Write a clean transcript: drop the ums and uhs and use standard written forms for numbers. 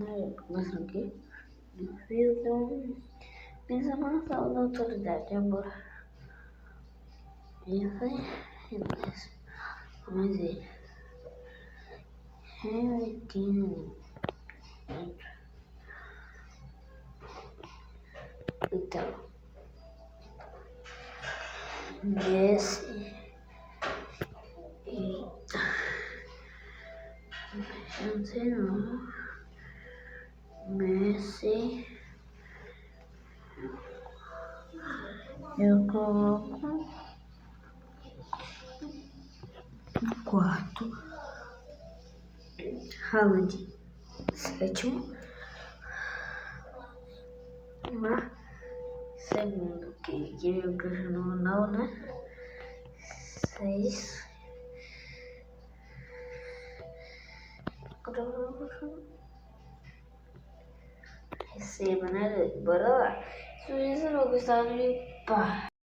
Começando aqui. Filtro. Pensa na sala da autoridade, amor. Isso aí. Vamos ver. Então, Messi. Eu não sei não. Messi. Eu coloco quarto. Haaland. Sétimo. Neymar. Segundo. Que é o Cristiano Ronaldo, né? 6. Receba, né? Bora lá. Se vocês não gostaram de pá.